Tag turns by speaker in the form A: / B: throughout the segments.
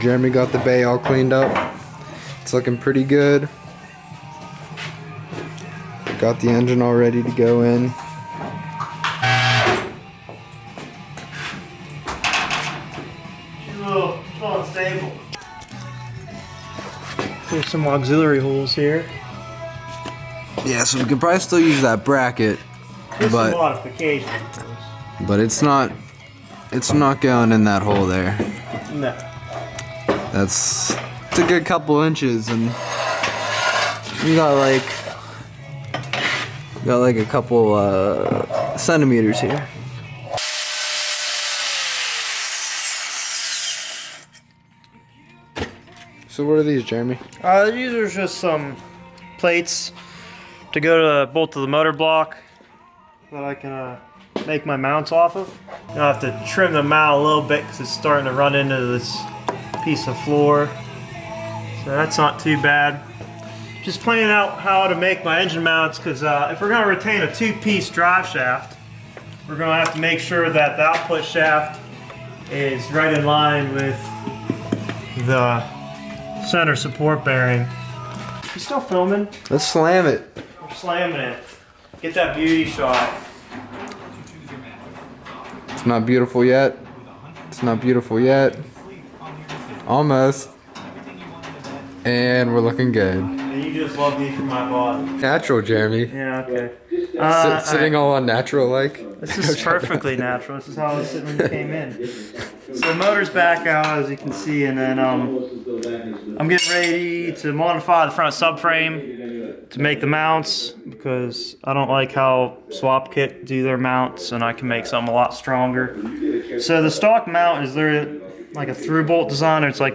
A: Jeremy got the bay all cleaned up. It's looking pretty good. Got the engine all ready to go in.
B: She's a little unstable. There's some auxiliary holes here.
A: Yeah, so we could probably still use that bracket,
B: There's some
A: but
B: modifications.
A: it's not going in that hole there.
B: No.
A: It's a good couple inches, and you got like a couple centimeters here. So what are these, Jeremy?
B: These are just some plates to go to bolt to the motor block that I can make my mounts off of. I have to trim them out a little bit because it's starting to run into this piece of floor. So that's not too bad. Just planning out how to make my engine mounts, because if we're going to retain a two-piece drive shaft, we're going to have to make sure that the output shaft is right in line with the center support bearing. You still filming?
A: Let's slam it.
B: We're slamming it. Get that beauty shot.
A: It's not beautiful yet. It's not beautiful yet. Almost. And we're looking good.
B: And you just love me for my body.
A: Natural, Jeremy.
B: Yeah, okay.
A: Sitting all unnatural like.
B: This is perfectly natural. This is how I was sitting when you came in. So the motor's back out, as you can see, and then I'm getting ready to modify the front subframe to make the mounts, because I don't like how Swap Kit do their mounts, and I can make something a lot stronger. So the stock mount is there like a through bolt design. It's like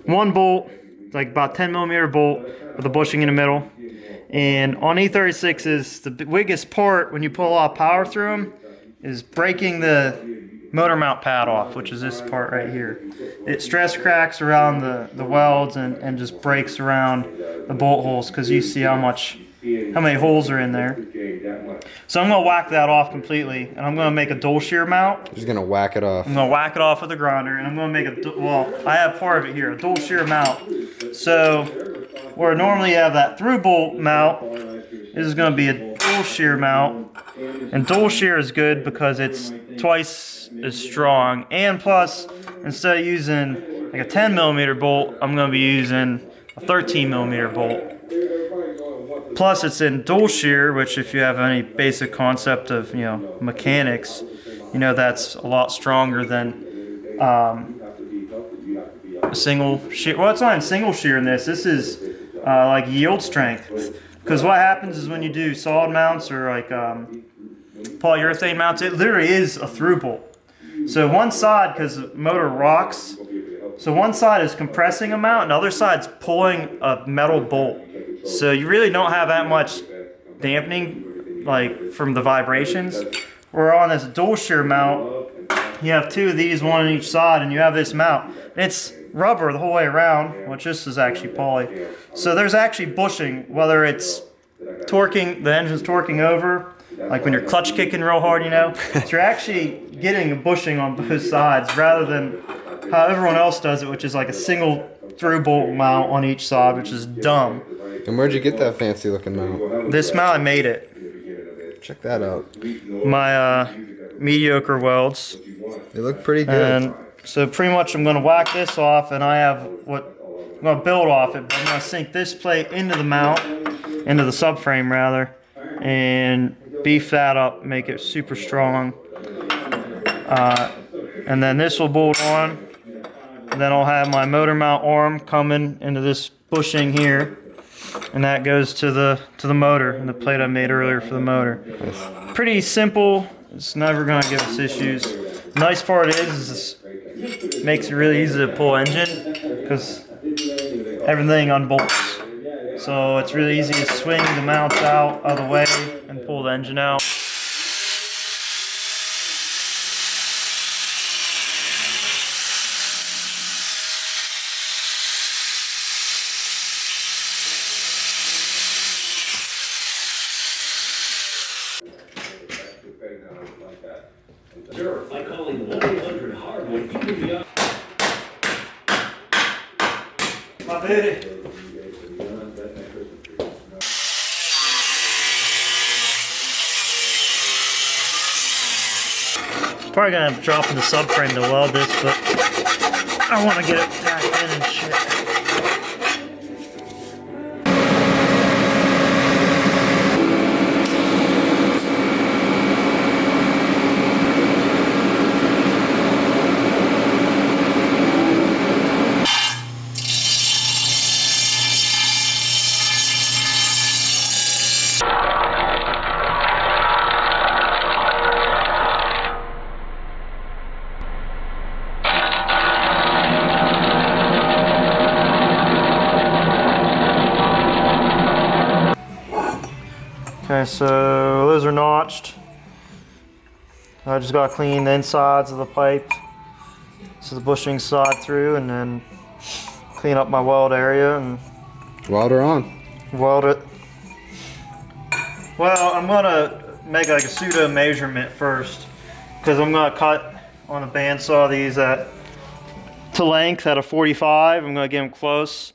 B: one bolt, like about 10mm bolt with a bushing in the middle. And on E36s, the biggest part when you pull a lot of power through them is breaking the motor mount pad off, which is this part right here. It stress cracks around the welds and just breaks around the bolt holes, because you see how many holes are in there. So I'm going to whack that off completely, and I'm going to make a dual shear mount.
A: Just gonna whack it off.
B: I'm going to whack it off with a grinder, and I'm going to make I have part of it here, a dual shear mount. So where normally you have that through bolt mount, this is going to be a dual shear mount. And dual shear is good because it's twice as strong, and plus, instead of using like a 10mm bolt, I'm going to be using a 13mm bolt. Plus it's in dual shear, which if you have any basic concept of mechanics, that's a lot stronger than a single shear. Well, it's not in single shear in this. This is like yield strength, because what happens is when you do solid mounts or like polyurethane mounts, it literally is a through bolt. So one side, because the motor rocks, so one side is compressing a mount and the other side's pulling a metal bolt. So you really don't have that much dampening like from the vibrations. Where on this dual shear mount, you have two of these, one on each side, and you have this mount. It's rubber the whole way around, which this is actually poly. So there's actually bushing, whether it's torquing, the engine's torquing over, like when you're clutch kicking real hard, So you're actually getting a bushing on both sides, rather than how everyone else does it, which is like a single through bolt mount on each side, which is dumb.
A: And where'd you get that fancy looking mount?
B: This mount, I made it.
A: Check that out.
B: My mediocre welds.
A: They look pretty good.
B: And so pretty much I'm going to whack this off, and I have I'm going to build off it, but I'm going to sink this plate into the mount, into the subframe rather, and beef that up, make it super strong. And then this will bolt on, and then I'll have my motor mount arm coming into this bushing here, and that goes to the motor, and the plate I made earlier for the motor. Pretty simple. It's never going to give us issues. The nice part is it makes it really easy to pull engine, because everything unbolts. So it's really easy to swing the mounts out of the way and pull the engine out. My booty. Probably gonna have to drop in the subframe to weld this, but I want to get it tacked in and shit. Okay, so those are notched. I just got to clean the insides of the pipe so the bushings slide through, and then clean up my weld area and
A: Weld her on.
B: weld it. Well, I'm gonna make like a pseudo measurement first, because I'm gonna cut on a bandsaw these to length at a 45. I'm gonna get them close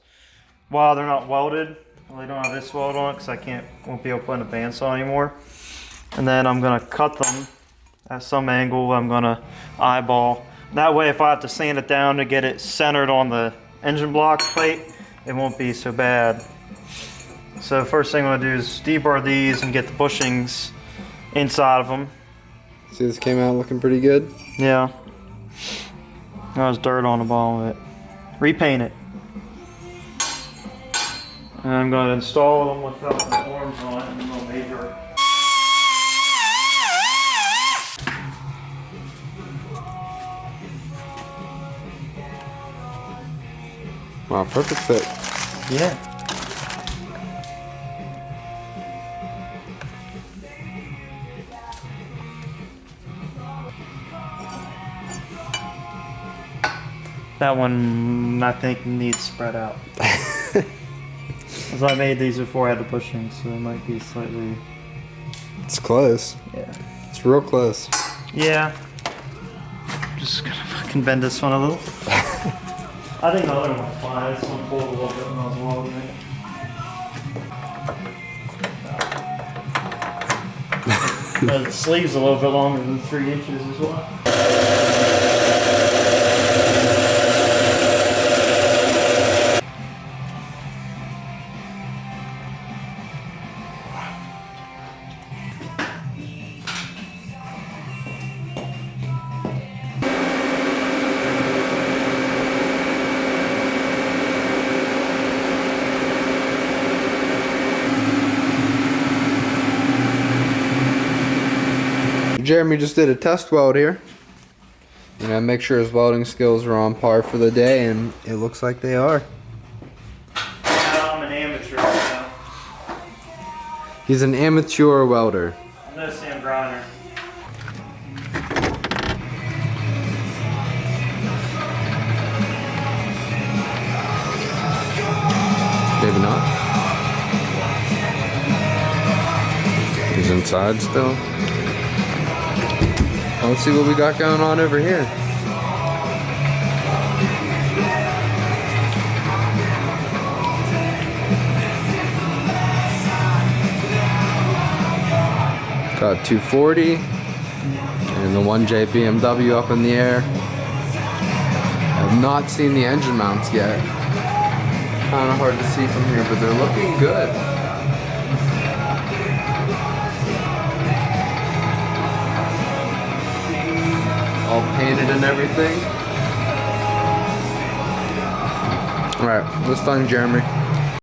B: while they're not welded. Well, they don't have this weld on it because won't be able to put in a bandsaw anymore. And then I'm gonna cut them at some angle. I'm gonna eyeball. That way, if I have to sand it down to get it centered on the engine block plate, it won't be so bad. So first thing I'm gonna do is debar these and get the bushings inside of them.
A: See, this came out looking pretty good.
B: Yeah. There's dirt on the bottom of it. Repaint it. And I'm going to install them without the arms on it, and I'm going to measure.
A: Wow, perfect fit.
B: Yeah. That one, I think, needs spread out. Because I made these before I had the bushings, so it might be slightly...
A: It's close.
B: Yeah.
A: It's real close.
B: Yeah. Just gonna fucking bend this one a little. I think the other one's fine. This one pulled a little bit when I was welding it. The sleeve's a little bit longer than 3 inches as well.
A: Jeremy just did a test weld here. Make sure his welding skills are on par for the day, and it looks like they are.
B: I'm an amateur right now.
A: He's an amateur welder.
B: I'm no Sam Grinder.
A: Maybe not. He's inside still. Let's see what we got going on over here. Got 240 and the 1J BMW up in the air. I've not seen the engine mounts yet. Kind of hard to see from here, but they're looking good. All painted and everything. Alright, let's find Jeremy.